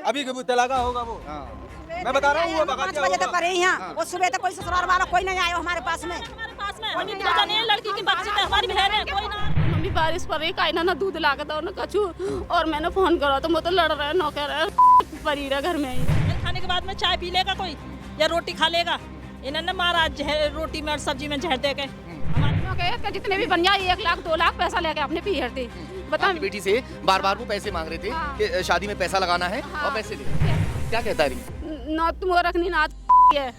अभी तलाका होगा वो। मैं बता रहा हूँ वो 5 बजे तक करे यहाँ, वो सुबह तक कोई ससुराल वाला कोई नहीं आया हमारे पास में। लड़की की बच्ची तो हमारी बहन है, कोई ना। मम्मी बारिश पर रही काई ना दूध ला के दो ना कछु, और मैंने फोन करा तो वो तो लड़ रहे नौ कह रहे परी रहा घर में ही। खाने के बाद में चाय पी लेगा कोई या रोटी खा लेगा, इन्होंने मारा रोटी में और सब्जी में जहर दे के। हमारे जितने भी बन जाए 1 लाख 2 लाख पैसा लेके अपने पी हरते। बता बेटी से बार बार वो पैसे मांग रहे थे कि शादी में पैसा लगाना है और पैसे दे। क्या कहता है ना तुम रखनी ना है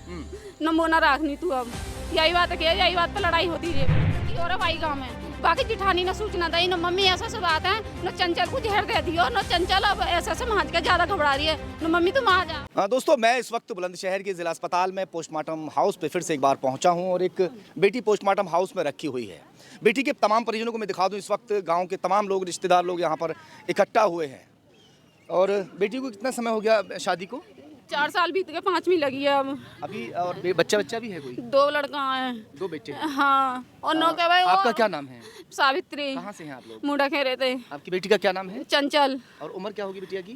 न मोना रखनी तू, अब यही बात है, यही बात पे लड़ाई होती रही और भाई गाँव में। बाकी जिठानी ने सूचना दी न मम्मी ऐसा से बात है, न चंचल को जहर दे दियो, न चंचल अब ऐसा से महाज का ज्यादा घबरा रही है, न मम्मी तुम आ जा। दोस्तों मैं इस वक्त बुलंदशहर के जिला अस्पताल में पोस्टमार्टम हाउस पे फिर से एक बार पहुंचा हूं और एक बेटी पोस्टमार्टम हाउस में रखी हुई है। बेटी के तमाम परिजनों को मैं दिखा दूं, इस वक्त गाँव के तमाम लोग, रिश्तेदार लोग यहाँ पर इकट्ठा हुए हैं। और बेटी को कितना समय हो गया शादी को? 4 साल बीत गए, 5वीं लगी है अब अभी। और बच्चा भी है कोई? 2 लड़का है। 2 बेटे? हाँ। और नौ के भाई। आपका क्या नाम है? सावित्री। कहाँ से हैं आप लोग? मुंडा खेरे थे। आपकी बेटी का क्या नाम है? चंचल। और उम्र क्या होगी बिटिया की?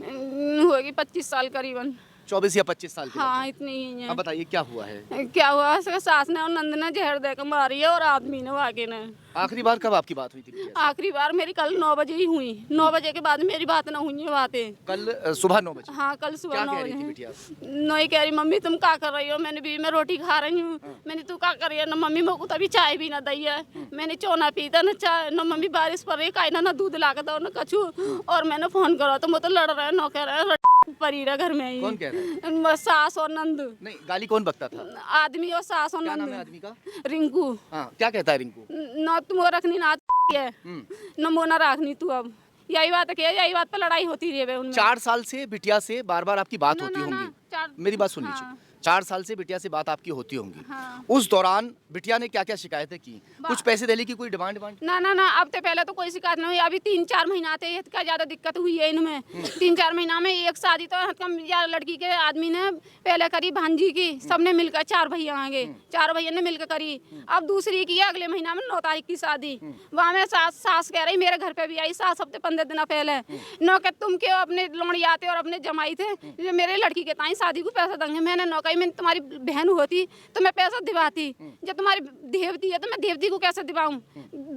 होगी 25 साल करीबन। 24 या 25 साल की? हाँ इतनी ही है। अब बताइए क्या हुआ है? क्या हुआ, सास ने और नंद ने जहर देकर मारी है और आदमी ने वाके ने। आखिरी बार कब आपकी बात हुई थी? आखिरी बार मेरी कल 9 बजे ही हुई, 9 बजे के बाद मेरी बात ना हुई है बातें। कल सुबह 9 बजे? हाँ कल सुबह 9 बजे। नहीं कह रही मम्मी तुम क्या कर रही हो, मैंने भी मैं रोटी खा रही हूँ। मैंने तू क्या कर रही है, न मम्मी मेरे को तभी चाय भी ना दी है, मैंने चोना पीता न चाय, न मम्मी बारिश पर रही काई ना दूध ला के दो न कछु, और मैंने फोन करा तो वो तो लड़ रहे नौ कह रहे परी रहा घर में ही। कौन कह रहा है? सास और नंद। नहीं, गाली कौन बकता था? आदमी और सास और नंद। क्या नाम है आदमी का? रिंकू। हाँ, क्या कहता है रिंकू? न तुम रखनी ना है न मोना रखनी तू, अब यही बात है, यही बात पे लड़ाई होती रही है उनमें। 4 साल से बिटिया से बार बार आपकी बात होती होंगी। मेरी बात सुन लीजिए। 4 साल से बिटिया से बात आपकी होती होंगी। हाँ। उस दौरान बिटिया ने क्या क्या शिकायतें की? कुछ पैसे देने की कोई डिमांड? ना अब तो पहले तो कोई शिकायत नहीं हुई, अभी 3-4 महीना आते क्या ज्यादा दिक्कत हुई है इनमें। 3-4 महीना में एक शादी तो या लड़की के आदमी ने पहले करी भांजी की, सबने मिलकर 4 भैया आगे 4 भैया ने मिलकर करी। अब दूसरी की है अगले महीना में 9 तारीख की शादी। वहाँ में सास कह रही मेरे घर पे भी आई, सास हफ्ते 15 दिन पहले नौ के तुम क्यों अपने लोड़ी आते और अपने जमाई थे मेरे लड़की के ताई शादी को पैसा देंगे। मैंने नौका मैं तुम्हारी बहन होती तो मैं पैसा दिवाती, जब तुम्हारी देवती है तो मैं देवती को कैसे दिवाऊं?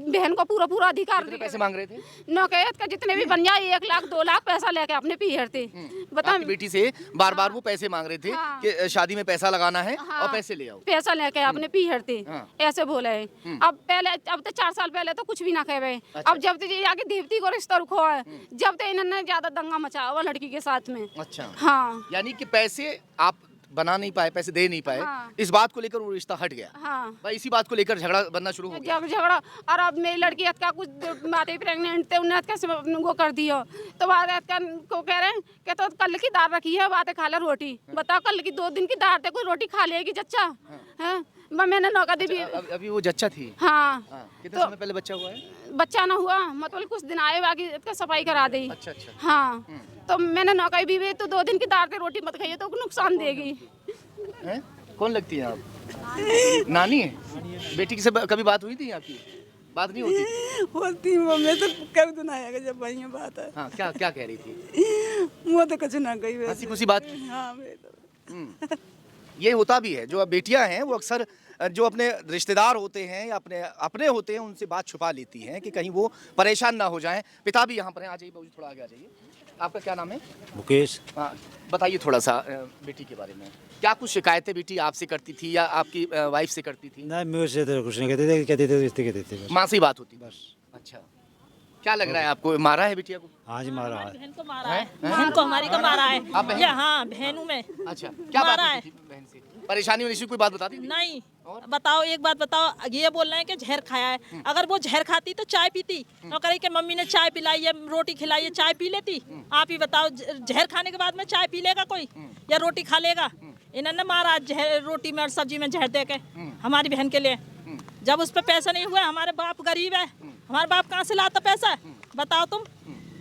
बहन को पूरा अधिकार। पैसे मांग रहे थे? नौकैत का जितने भी बन जाए 1 लाख 2 लाख पैसा लेके अपने पी हरते। बता बेटी से बार बार वो पैसे मांग रहे थे कि शादी में पैसा लगाना है और पैसे ले आओ, पैसा लेके अपने पी हरते, ऐसे बोला है। अब तो 4 साल पहले तो कुछ भी ना कहे। अब जब तो आगे देवती को रिश्ता रुखो है, जब तो इन्होंने ज्यादा दंगा मचाया हुआ लड़की के साथ में। अच्छा। हाँ, यानी कि पैसे आप बना नहीं पाए, पैसे दे नहीं पाए। हाँ। इस बात को लेकर वो रिश्ता हट गया। हाँ। भाई इसी बात को लेकर झगड़ा बनना शुरू हो गया। झगड़ा। और अब मेरी लड़की का कुछ बातें प्रेग्नेंट थे, उन्हें वो कर दिया तो बात को कह रहे हैं कि तो कल की दाल रखी है, बातें खा ले रोटी। बताओ कल की 2 दिन की दाल थे, कोई रोटी खा लेगी जच्चा है? मैंने नौका दी। अभी वो जच्चा थी? हाँ। कितने समय पहले बच्चा हुआ है? बच्चा ना हुआ मतलब कुछ दिन आए, बाकी सफाई करा दी। अच्छा। हाँ। तो मैंने नौका भी तो 2 दिन की दाल थे रोटी मत खाइए तो नुकसान देगी। है? कौन लगती है आप? नानी है? बेटी से कभी बात हुई थी आपकी? बात नहीं होती मम्मी तो कब दिन आएगा जब भाई बात है। हाँ, क्या कह रही थी? वो तो कुछ ना कही, हंसी खुशी बात। हाँ, ये होता भी है, जो बेटियां हैं वो अक्सर जो अपने रिश्तेदार होते हैं या अपने होते हैं उनसे बात छुपा लेती हैं कि कहीं वो परेशान ना हो जाएं। पिता भी यहाँ पर हैं, आ जाइए बाबूजी, थोड़ा आगे आ जाइए। आपका क्या नाम है? मुकेश। हाँ, बताइए थोड़ा सा बेटी के बारे में। क्या कुछ शिकायतें बेटी आपसे करती थी या आपकी वाइफ से करती थी? नहीं, मेरे से तो कुछ नहीं कहते थे माँ से बात होती बस। अच्छा, क्या लग रहा है आपको, मारा है बिटिया को? हाँ जी, मारा है। बहन को मारा है, बहन को हमारी को मारा है। हाँ, बहनों में। अच्छा, क्या बात होती थी बहन से? परेशानी होने से कोई बात बताती थी? नहीं। बताओ एक बात बताओ, ये बोल रहे हैं कि जहर खाया है, अगर वो जहर खाती तो चाय पीती, तो करे कि मम्मी ने चाय पिलाई है, रोटी खिलाई है, चाय पी लेती। आप ही बताओ, जहर खाने के बाद में चाय पी लेगा कोई या रोटी खा लेगा? इन्होंने मारा जहर रोटी में और सब्जी में जहर दे के हमारी बहन के लिए। जब उस पर पैसा नहीं हुआ, हमारे बाप गरीब है, हमारे बाप कहाँ से लाता पैसा? बताओ तुम,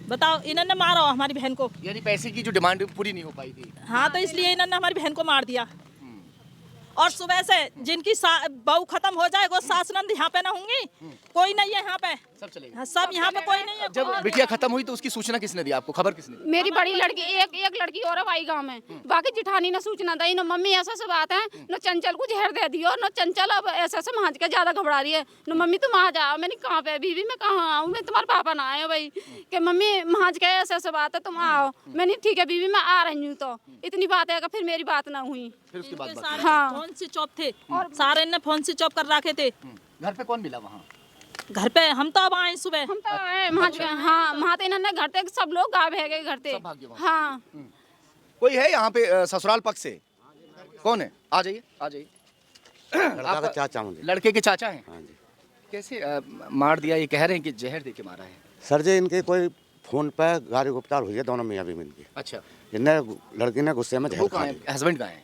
बताओ। इन्होंने मारा हमारी बहन को। यानी पैसे की जो डिमांड पूरी नहीं हो पाई थी। हाँ, तो इसलिए इन्होंने हमारी बहन को मार दिया। और सुबह से जिनकी बहू खत्म हो जाए वो सास नंद यहाँ पे ना होंगी, कोई नहीं है यहाँ पे। सब चले गए। हाँ, सब यहाँ पे कोई नहीं है। जब बिटिया खत्म हुई तो उसकी सूचना किसने दी आपको, खबर किसने दी? मेरी बड़ी लड़की एक लड़की और है भाई गाँव में, बाकी जिठानी ने सूचना दी। न मम्मी ऐसा से बात है, न चंचल को जहर दे दियो, न चंचल अब ऐसा से महाज का ज्यादा घबरा रही है। न मम्मी तुम आ जाओ। मैंने कहाँ पे बीवी, मैं कहाँ आऊँ, मैं तुम्हारे पापा ना आए भाई कि मम्मी महाज का ऐसा बात है, तुम आओ। मैंने ठीक है बीवी मैं आ रही हूँ। तो इतनी बात है, फिर मेरी बात ना हुई। फिर उसके बाद सारे हाँ। फोन स्विच ऑफ थे, सारे ने फोन स्विच ऑफ कर रखे थे। घर पे कौन मिला वहाँ? घर पे हम तो अब आए सुबह। हम तो आए महाज के, हाँ महाते इन्होंने घर तक सब लोग गाँव है गए घर सब भाग गए से। वहाँ। हाँ कोई है यहाँ पे ससुराल पक्ष से? कौन है? आ जाइए, आ जाइए। लड़का का चाचा मुझे। लड़के के चाचा हैं? हाँ जी। कैसे मार दिया? ये कह रहे हैं कि जहर दे के मारा है। सर जी इनके कोई फोन पे गाड़ी गुप्तार हुई है दोनों मियाँ बीवी की। अच्छा, इनने लड़की ने गुस्से में वो जहर कहाँ खा है? दी। हस्बैंड कहाँ है?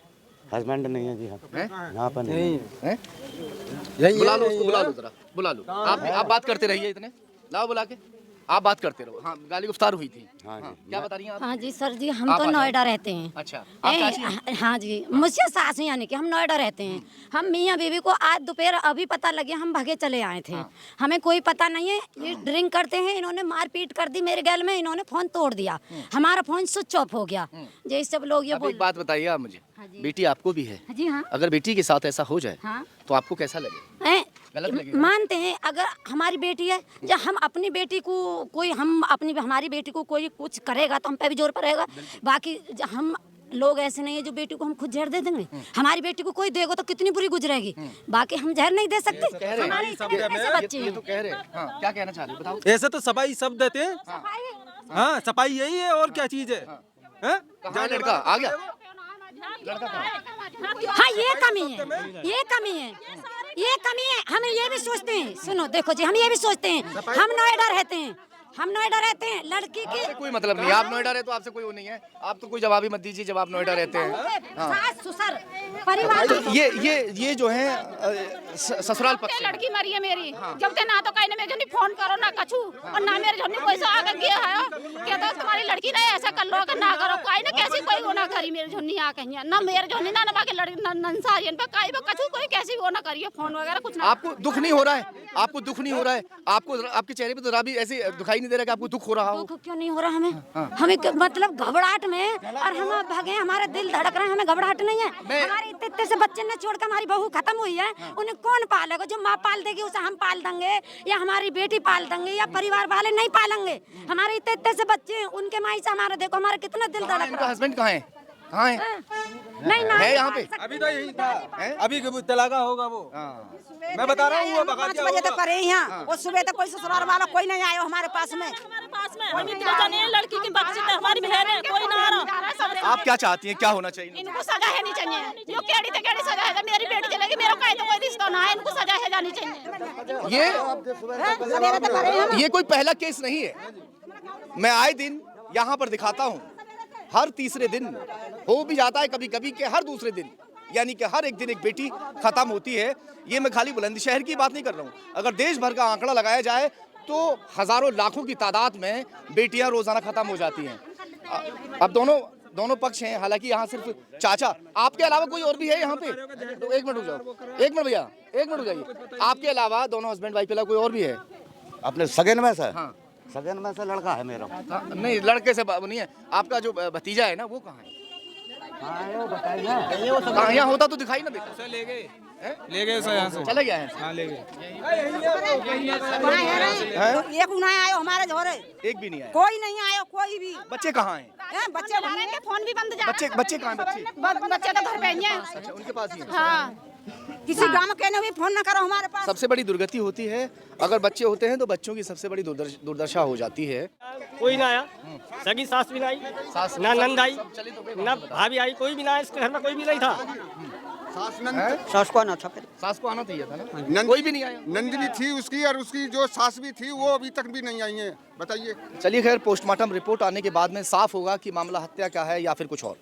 हस्बैंड नहीं है जी हैं? यहाँ पर नहीं है। हैं? बुला लो उसको, बुला लो जरा, बुला लो। आप बात करते रहिए, इतने लाओ बुला के, आप बात करते रहो। हाँ, गाली गुफ्तार हुई थी। हाँ जी। क्या बता रही हैं आप? हाँ जी सर जी, हम आप तो आ जाओ। नोएडा रहते हैं। अच्छा, आप चाची हैं? हाँ जी, मुझसे सास हैं, यानी कि हम नोएडा रहते हैं। हम मियाँ बीवी को आज दोपहर अभी पता लगे, हम भागे चले आए थे। हमें कोई पता नहीं है, ये ड्रिंक करते हैं। इन्होंने मारपीट कर दी मेरे गैल में, इन्होंने फोन तोड़ दिया, हमारा फोन स्विच ऑफ हो गया। जैसे सब लोग ये अब एक बात बताइए आप मुझे, हाँ जी। बेटी आपको भी है, जी हाँ अगर बेटी के साथ ऐसा हो जाए हाँ तो आपको कैसा लगे? हैं? गलत लगेगा। मानते हैं अगर हमारी बेटी है, या हम अपनी बेटी को कोई हमारी बेटी को कोई कुछ करेगा तो हम पे भी जोर पड़ेगा। बाकी हम लोग ऐसे नहीं है जो बेटी को हम खुद जहर दे देंगे। हमारी बेटी को कोई देगा तो कितनी बुरी गुजरेगी। बाकी हम जहर नहीं दे सकते। हमारे इतने ऐसे बच्चे ये हैं। तो कह रहे हैं। हाँ, क्या कहना चाह रहे हो बताओ? ऐसे तो सफाई सब देते हैं। हाँ सफाई यही है, और क्या चीज है? हैं? कहाँ है लड़का? आ गया? हाँ ये कमी है, ये कमी है, ये कमी है। हम ये भी सोचते हैं, सुनो देखो जी, हम ये भी सोचते हैं, हम नोएडा रहते हैं, हम नोएडा रहते हैं, लड़की की कोई मतलब नहीं है। आप नोएडा रहते तो आपसे कोई वो नहीं है। आप तो कोई जवाब ही मत दीजिए जब आप नोएडा रहते हैं। सास ससुर परिवार तो ये जो है ससुराल पक्ष ये लड़की मरी है मेरी। जब ते ना तो कहने में जो फोन करो ना कछु, और ना मेरे जोनी कोई से आके गया है क्या तो तुम्हारी लड़की ने ऐसा कर लो कि ना करो, कोई ना कैसी कोई वो ना करी मेरे जोनी आ कहीं ना मेरे जोनी ना बाकी लड़की नंसारियन पे काई बा कछु कोई कैसी वो ना करिए फोन वगैरह कुछ ना। आपको दुख नहीं हो रहा है? आपको दुख नहीं हो रहा है? आपको आपके चेहरे पे तो राबी ऐसे दिखाई नहीं दे रहा कि आपको दुख हो रहा हो। दुख क्यों नहीं हो रहा हमें? हमें मतलब घबराहट में, और हम भागे, हमारा दिल धड़क रहा है, हमें घबराहट नहीं है। हमारे इतने से बच्चे ने छोड़कर हमारी बहू खत्म हुई है, उन्हें कौन पालेगा? जो माँ पाल देगी उसे हम पाल देंगे, या हमारी बेटी पाल देंगे, या परिवार वाले नहीं पालेंगे? हमारे इतने से बच्चे हैं, उनके माई से हमारा देखो हमारा कितना दिल धड़क इनका रहा है। हस्बैंड कहाँ है? कहाँ है? नहीं ना है यहाँ पे? अभी तो यही था, अभी तलाका होगा वो। मैं बता रहा हूँ वो बगा 5 बजे तक करे यहाँ, और सुबह तक कोई ससुराल वाला कोई नहीं आया हमारे पास में। हमारे पास में हम इतने जाने हैं, लड़की की बच्ची तो हमारी बहन है, कोई ना आ रहा। आप क्या चाहती हैं, क्या होना चाहिए? इनको सजा है नहीं चाहिए, जो केड़ी ते केड़ी सजा है। मेरी बेटी चलेगी, मेरा काहे तो कोई रिश्ता ना है, इनको सजा है जानी चाहिए। ये कोई पहला केस नहीं है। मैं आए दिन यहाँ पर दिखाता हूँ, हर तीसरे दिन हो भी जाता है कभी कभी के हर दूसरे दिन, यानी कि हर एक दिन एक बेटी खत्म होती है। ये मैं खाली बुलंदशहर की बात नहीं कर रहा हूँ, अगर देश भर का आंकड़ा लगाया जाए तो हजारों लाखों की तादाद में बेटियां रोजाना खत्म हो जाती हैं। अब दोनों पक्ष हैं, हालांकि यहाँ सिर्फ चाचा, आपके अलावा कोई और भी है यहाँ पे? तो एक मिनट रुक जाओ, एक मिनट भैया, एक मिनट रुक जाइए। आपके अलावा दोनों हस्बैंड वाइफ के अलावा कोई और भी है? अपने सगन में से? हाँ। सगन में से लड़का है मेरा। नहीं, लड़के से नहीं है। आपका जो भतीजा है ना, वो कहाँ है? कहाँ? यहाँ होता तो दिखाई ना देता। ले गए सर यहाँ से। चले गया है। हाँ ले गए। एक नहीं आयो हमारे झोरे, एक भी नहीं आया। कोई नहीं आयो, कोई भी। बच्चे कहाँ हैं? बच्चे के फोन भी बंद जा बच्चे कहाँ हैं? बच्चे बच्चे तो घर पे ही हैं। अच्छा, उनके पास ही है। हाँ किसी गांव के ने भी फोन न करो हमारे पास। सबसे बड़ी दुर्गति होती है अगर बच्चे होते हैं तो बच्चों की सबसे बड़ी दुर्दशा हो जाती है। कोई ना आया, सगी सास भी ना आई, सास ना नंद आई, चलिए तो ना भाभी आई, कोई भी ना आया, इसके घर में कोई भी नहीं था। सास को आना था फिर। सास को आना चाहिए था ना, कोई भी नहीं आया। नंदिनी थी उसकी, और उसकी जो सास भी थी वो अभी तक भी नहीं आई है। बताइए। चलिए खैर, पोस्टमार्टम रिपोर्ट आने के बाद में साफ होगा कि मामला हत्या का है या फिर कुछ और।